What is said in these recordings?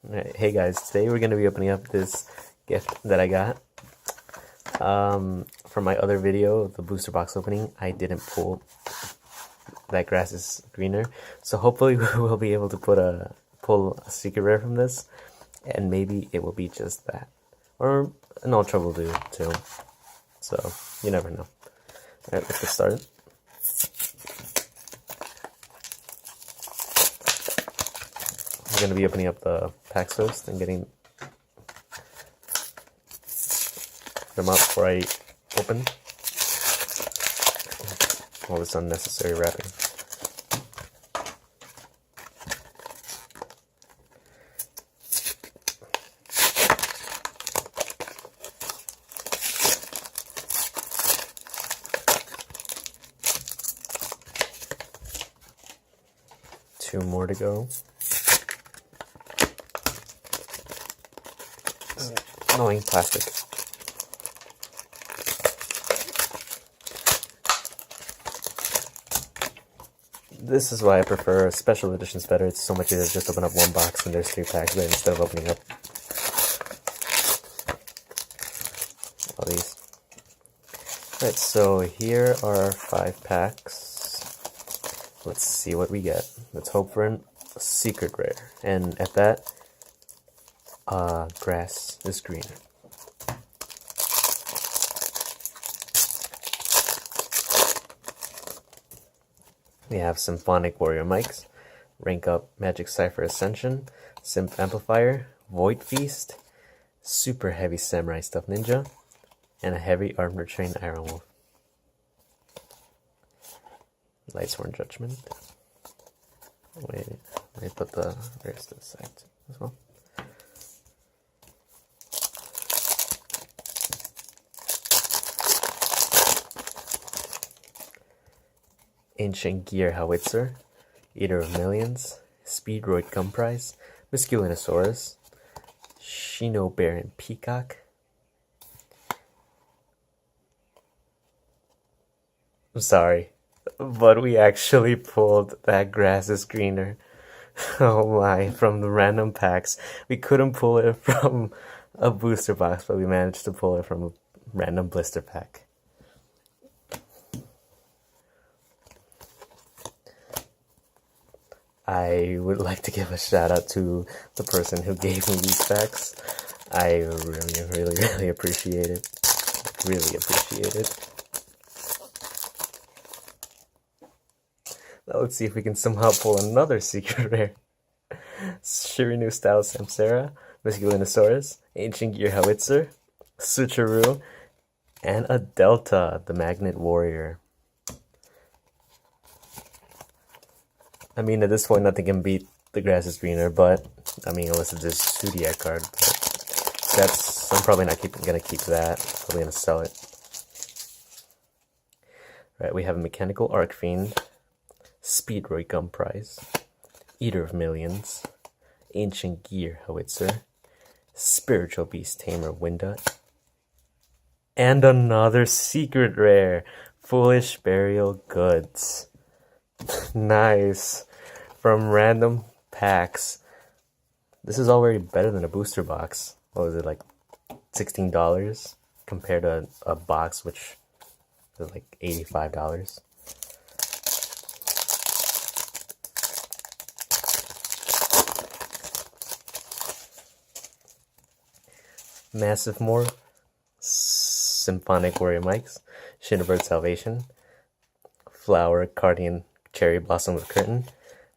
Alright, hey guys, today we're going to be opening up this gift that I got. From my other video, the booster box opening, I didn't pull that grass is greener. So hopefully we'll be able to pull a secret rare from this, and maybe it will be just that. Or an ultra will do too. So, you never know. Alright, let's get started. We're going to be opening up the packs first and getting them out before I open all this unnecessary wrapping. Two more to go. Annoying plastic. This is why I prefer special editions better. It's so much easier to just open up one box and there's 3 packs there instead of opening up all these. Alright, so here are 5 packs. Let's see what we get. Let's hope for a secret rare. And at that, grass is greener. We have Symphonic Warrior Mics, Rank Up Magic Cipher Ascension, Simp Amplifier, Void Feast, Super Heavy Samurai Stuffed Ninja, and a Heavy Armor Train Iron Wolf. Lightsworn Judgment. Wait, let me put the rares to the side as well. Ancient Gear Howitzer, Eater of Millions, Speedroid Comprise, Musculinosaurus, Shino Baron Peacock. I'm sorry, but we actually pulled that grass is greener. Oh my, from the random packs. We couldn't pull it from a booster box, but we managed to pull it from a random blister pack. I would like to give a shout out to the person who gave me these packs. I really appreciate it. Really appreciate it. Now let's see if we can somehow pull another secret rare. Shirinu Style Samsara, Musculinosaurus, Ancient Gear Howitzer, Sucharu, and a Delta, the Magnet Warrior. I mean, at this point, nothing can beat the grass is greener, but, I mean, unless it's this Zodiac card, but I'm probably not gonna keep that. Probably gonna sell it. Right, we have a Mechanical Arcfiend, Speedroid Comprise, Eater of Millions, Ancient Gear Howitzer, Spiritual Beast Tamer Winda, and another secret rare, Foolish Burial Goods. Nice. From random packs. This is already better than a booster box. What was it, like $16 compared to a box which was like $85. Massive Morph, Symphonic Warrior Mics, Shinobird Salvation, Flower Cardian Cherry Blossom with Curtain,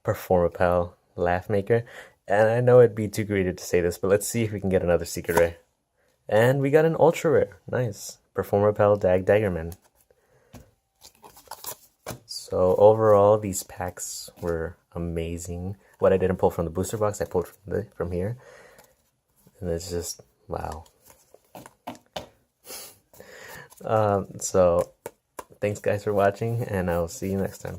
Performapal Laugh Maker, and I know it'd be too greedy to say this, but let's see if we can get another secret rare. And we got an ultra rare. Nice. Performapal Daggerman. So overall, these packs were amazing. What I didn't pull from the booster box, I pulled from here. And it's just, wow. So, thanks guys for watching, and I'll see you next time.